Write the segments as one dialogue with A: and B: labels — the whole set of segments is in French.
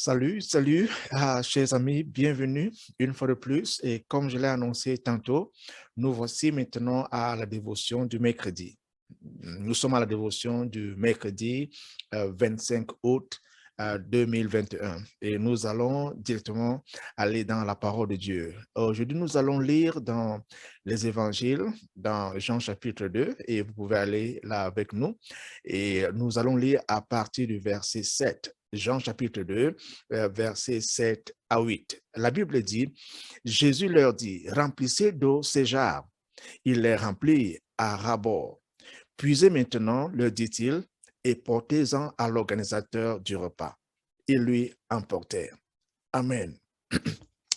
A: Salut, chers amis, bienvenue une fois de plus. Et comme je l'ai annoncé tantôt, nous voici maintenant à la dévotion du mercredi. Nous sommes à la dévotion du mercredi 25 août 2021 et nous allons directement aller dans la parole de Dieu. Aujourd'hui, nous allons lire dans les évangiles, dans Jean chapitre 2 et vous pouvez aller là avec nous et nous allons lire à partir du verset 7. Jean chapitre 2, versets 7 à 8. La Bible dit, Jésus leur dit, remplissez d'eau ces jarres. Il les remplit à ras-bord. Puisez maintenant, leur dit-il, et portez-en à l'organisateur du repas. Ils lui emportèrent. Amen.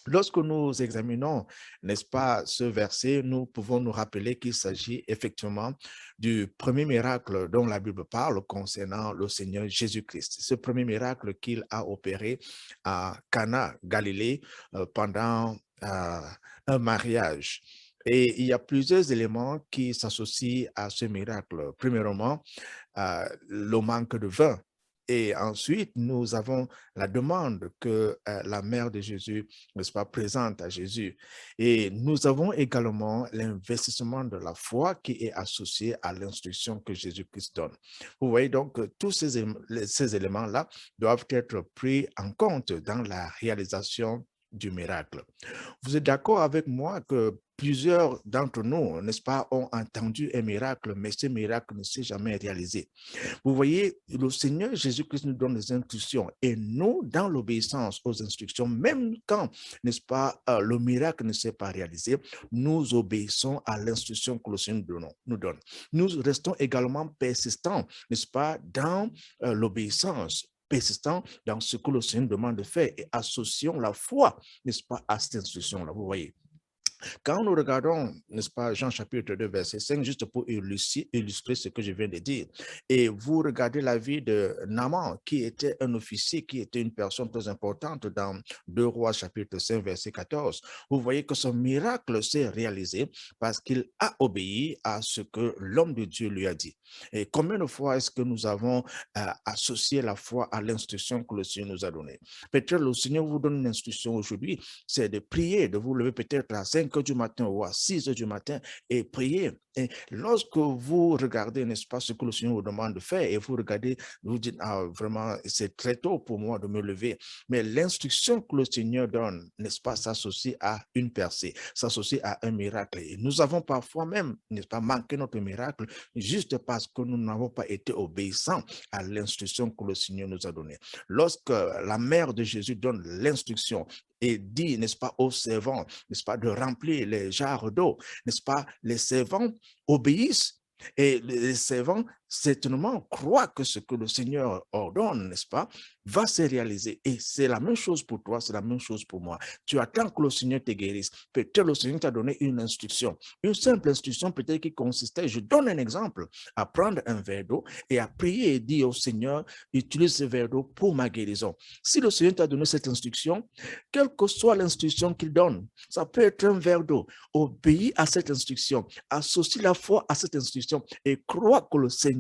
A: Lorsque nous examinons, n'est-ce pas, ce verset, nous pouvons nous rappeler qu'il s'agit effectivement du premier miracle dont la Bible parle concernant le Seigneur Jésus-Christ. Ce premier miracle qu'il a opéré à Cana, Galilée, pendant un mariage. Et il y a plusieurs éléments qui s'associent à ce miracle. Premièrement, le manque de vin. Et ensuite, nous avons la demande que la mère de Jésus, n'est-ce pas, présente à Jésus. Et nous avons également l'investissement de la foi qui est associé à l'instruction que Jésus-Christ donne. Vous voyez donc que tous ces éléments-là doivent être pris en compte dans la réalisation du miracle. Vous êtes d'accord avec moi que plusieurs d'entre nous, n'est-ce pas, ont entendu un miracle, mais ce miracle ne s'est jamais réalisé. Vous voyez, le Seigneur Jésus-Christ nous donne des instructions et nous, dans l'obéissance aux instructions, même quand, n'est-ce pas, le miracle ne s'est pas réalisé, nous obéissons à l'instruction que le Seigneur nous donne. Nous restons également persistants, n'est-ce pas, dans l'obéissance, persistant dans ce que le Seigneur demande de faire et associons la foi, n'est-ce pas, à cette instruction-là, vous voyez. Quand nous regardons, n'est-ce pas, Jean chapitre 2, verset 5, juste pour illustrer ce que je viens de dire, et vous regardez la vie de Naaman, qui était un officier, qui était une personne très importante dans 2 Rois chapitre 5, verset 14, vous voyez que son miracle s'est réalisé parce qu'il a obéi à ce que l'homme de Dieu lui a dit. Et combien de fois est-ce que nous avons associé la foi à l'instruction que le Seigneur nous a donnée? Peut-être le Seigneur vous donne une instruction aujourd'hui, c'est de prier, de vous lever peut-être à 5 heures du matin ou à 6 heures du matin et prier. Et lorsque vous regardez, n'est-ce pas, ce que le Seigneur vous demande de faire et vous regardez, vous dites, ah, vraiment, c'est très tôt pour moi de me lever. Mais l'instruction que le Seigneur donne, n'est-ce pas, s'associe à une percée, s'associe à un miracle. Et nous avons parfois même, n'est-ce pas, manqué notre miracle juste parce que nous n'avons pas été obéissants à l'instruction que le Seigneur nous a donnée. Lorsque la mère de Jésus donne l'instruction et dit, n'est-ce pas, aux servants, n'est-ce pas, de remplir les jarres d'eau, n'est-ce pas, les servants obéissent et les servants certainement croient que ce que le Seigneur ordonne, n'est-ce pas, va se réaliser. Et c'est la même chose pour toi, c'est la même chose pour moi. Tu attends que le Seigneur te guérisse. Peut-être le Seigneur t'a donné une instruction, une simple instruction peut-être qui consistait, je donne un exemple, à prendre un verre d'eau et à prier et dire au Seigneur, utilise ce verre d'eau pour ma guérison. Si le Seigneur t'a donné cette instruction, quelle que soit l'instruction qu'il donne, ça peut être un verre d'eau, obéis à cette instruction, associe la foi à cette instruction et crois que le Seigneur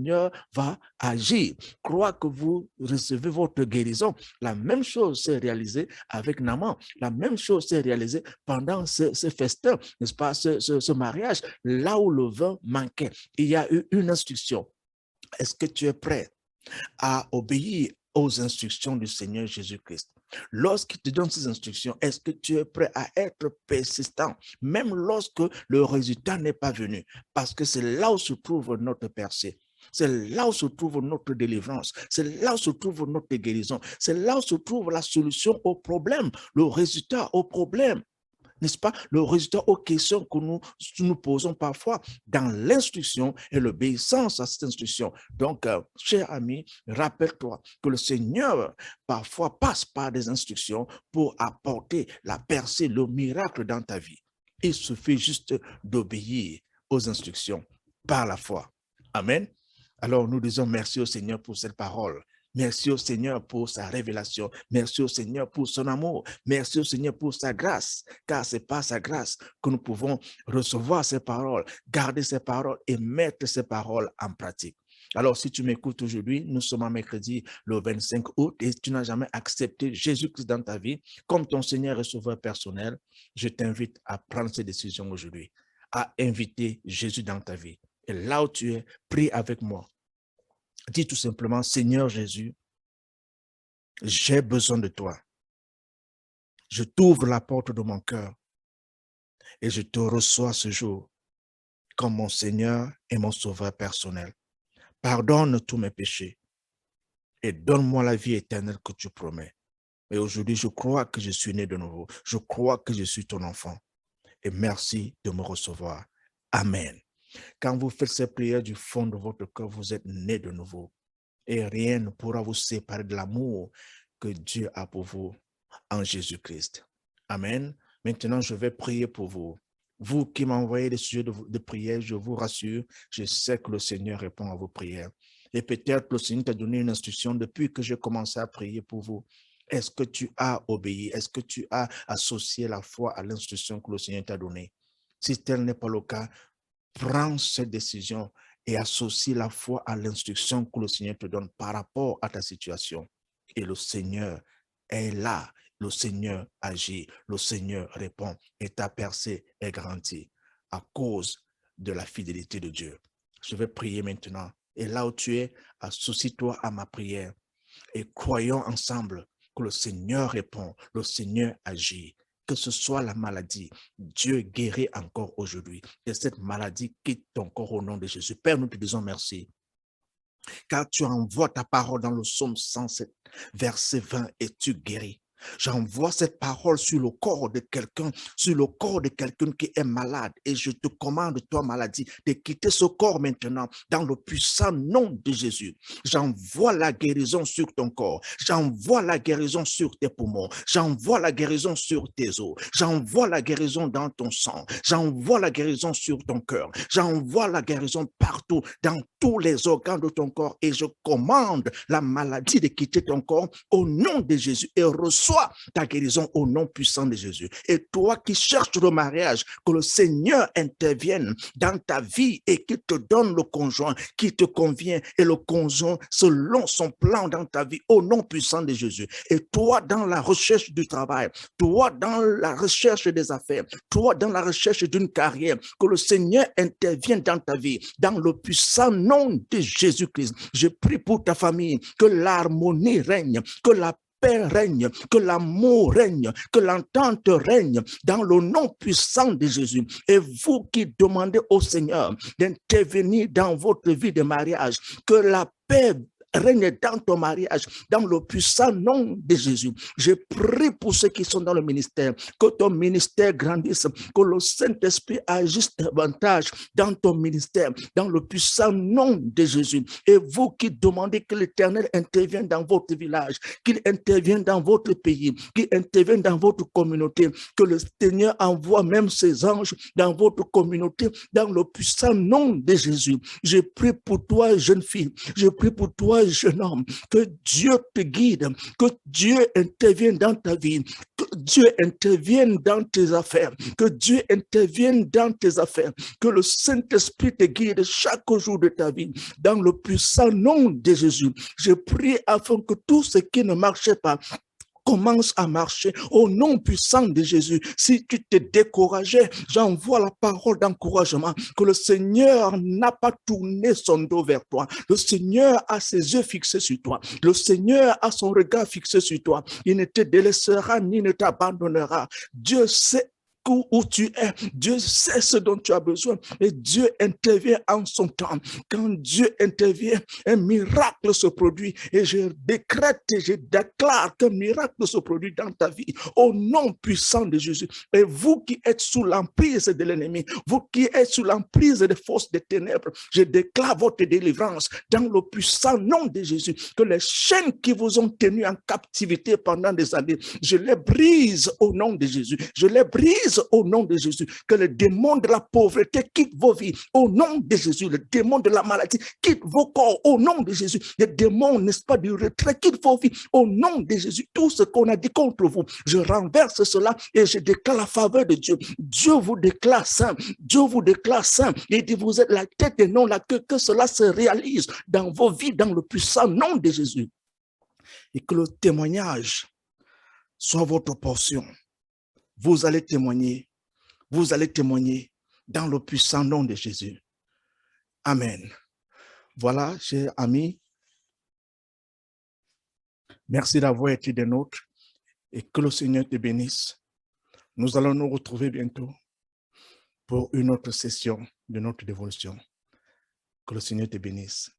A: va agir. Crois que vous recevez votre guérison. La même chose s'est réalisée avec Naaman. La même chose s'est réalisée pendant ce festin, n'est-ce pas, ce mariage, là où le vin manquait. Il y a eu une instruction. Est-ce que tu es prêt à obéir aux instructions du Seigneur Jésus-Christ? Lorsqu'il te donne ces instructions, est-ce que tu es prêt à être persistant, même lorsque le résultat n'est pas venu? Parce que c'est là où se trouve notre percée. C'est là où se trouve notre délivrance. C'est là où se trouve notre guérison. C'est là où se trouve la solution au problème, le résultat au problème. N'est-ce pas, le résultat aux questions que nous posons parfois dans l'instruction et l'obéissance à cette instruction. Donc, cher ami, rappelle-toi que le Seigneur parfois passe par des instructions pour apporter la percée, le miracle dans ta vie. Il suffit juste d'obéir aux instructions par la foi. Amen. Alors, nous disons merci au Seigneur pour cette parole. Merci au Seigneur pour sa révélation. Merci au Seigneur pour son amour. Merci au Seigneur pour sa grâce, car c'est par sa grâce que nous pouvons recevoir ces paroles, garder ces paroles et mettre ces paroles en pratique. Alors, si tu m'écoutes aujourd'hui, nous sommes en mercredi le 25 août et tu n'as jamais accepté Jésus-Christ dans ta vie comme ton Seigneur et Sauveur personnel, je t'invite à prendre cette décision aujourd'hui, à inviter Jésus dans ta vie. Et là où tu es, prie avec moi. Dis tout simplement, Seigneur Jésus, j'ai besoin de toi. Je t'ouvre la porte de mon cœur et je te reçois ce jour comme mon Seigneur et mon Sauveur personnel. Pardonne tous mes péchés et donne-moi la vie éternelle que tu promets. Et aujourd'hui, je crois que je suis né de nouveau. Je crois que je suis ton enfant. Et merci de me recevoir. Amen. Quand vous faites cette prière du fond de votre cœur, vous êtes né de nouveau. Et rien ne pourra vous séparer de l'amour que Dieu a pour vous en Jésus-Christ. Amen. Maintenant, je vais prier pour vous. Vous qui m'envoyez des sujets de prière, je vous rassure, je sais que le Seigneur répond à vos prières. Et peut-être le Seigneur t'a donné une instruction depuis que j'ai commencé à prier pour vous. Est-ce que tu as obéi? Est-ce que tu as associé la foi à l'instruction que le Seigneur t'a donnée? Si tel n'est pas le cas, prends cette décision et associe la foi à l'instruction que le Seigneur te donne par rapport à ta situation. Et le Seigneur est là. Le Seigneur agit, le Seigneur répond et ta percée est garantie à cause de la fidélité de Dieu. Je vais prier maintenant. Et là où tu es, associe-toi à ma prière et croyons ensemble que le Seigneur répond, le Seigneur agit. Que ce soit la maladie, Dieu guérit encore aujourd'hui. Que cette maladie quitte ton corps au nom de Jésus. Père, nous te disons merci. Car tu envoies ta parole dans le psaume 107, verset 20, et tu guéris. J'envoie cette parole sur le corps de quelqu'un, sur le corps de quelqu'un qui est malade. Et je te commande, toi maladie, de quitter ce corps maintenant dans le puissant nom de Jésus. J'envoie la guérison sur ton corps. J'envoie la guérison sur tes poumons. J'envoie la guérison sur tes os. J'envoie la guérison dans ton sang. J'envoie la guérison sur ton cœur. J'envoie la guérison partout, dans tous les organes de ton corps. Et je commande la maladie de quitter ton corps au nom de Jésus et reçois ta guérison au nom puissant de Jésus. Et toi qui cherches le mariage, que le Seigneur intervienne dans ta vie et qu'il te donne le conjoint qui te convient et le conjoint selon son plan dans ta vie au nom puissant de Jésus. Et toi dans la recherche du travail, toi dans la recherche des affaires, toi dans la recherche d'une carrière, que le Seigneur intervienne dans ta vie dans le puissant nom de Jésus-Christ. Je prie pour ta famille, que l'harmonie règne, que la paix règne, que l'amour règne, que l'entente règne dans le nom puissant de Jésus. Et vous qui demandez au Seigneur d'intervenir dans votre vie de mariage, que la paix règne dans ton mariage, dans le puissant nom de Jésus. Je prie pour ceux qui sont dans le ministère, que ton ministère grandisse, que le Saint-Esprit agisse davantage dans ton ministère, dans le puissant nom de Jésus. Et vous qui demandez que l'Éternel intervienne dans votre village, qu'il intervienne dans votre pays, qu'il intervienne dans votre communauté, que le Seigneur envoie même ses anges dans votre communauté, dans le puissant nom de Jésus. Je prie pour toi, jeune fille, je prie pour toi, jeune homme, que Dieu te guide, que Dieu intervienne dans ta vie, que Dieu intervienne dans tes affaires, que Dieu intervienne dans tes affaires, que le Saint-Esprit te guide chaque jour de ta vie, dans le puissant nom de Jésus. Je prie afin que tout ce qui ne marchait pas commence à marcher au nom puissant de Jésus. Si tu te décourageais, j'envoie la parole d'encouragement que le Seigneur n'a pas tourné son dos vers toi. Le Seigneur a ses yeux fixés sur toi. Le Seigneur a son regard fixé sur toi. Il ne te délaissera ni ne t'abandonnera. Dieu sait où tu es, Dieu sait ce dont tu as besoin et Dieu intervient en son temps. Quand Dieu intervient, un miracle se produit et je décrète et je déclare qu'un miracle se produit dans ta vie au nom puissant de Jésus. Et vous qui êtes sous l'emprise de l'ennemi, vous qui êtes sous l'emprise des forces des ténèbres, je déclare votre délivrance dans le puissant nom de Jésus. Que les chaînes qui vous ont tenu en captivité pendant des années, je les brise au nom de Jésus. Je les brise tous au nom de Jésus. Que le démon de la pauvreté quitte vos vies au nom de Jésus. Le démon de la maladie quitte vos corps au nom de Jésus. Le démon, n'est-ce pas, du retrait quitte vos vies au nom de Jésus. Tout ce qu'on a dit contre vous, je renverse cela et je déclare la faveur de Dieu. Dieu vous déclare saint. Dieu vous déclare saint. Il dit, vous êtes la tête et non la queue. Que cela se réalise dans vos vies, dans le puissant nom de Jésus. Et que le témoignage soit votre portion. Vous allez témoigner dans le puissant nom de Jésus. Amen. Voilà, chers amis, merci d'avoir été des nôtres et que le Seigneur te bénisse. Nous allons nous retrouver bientôt pour une autre session de notre dévotion. Que le Seigneur te bénisse.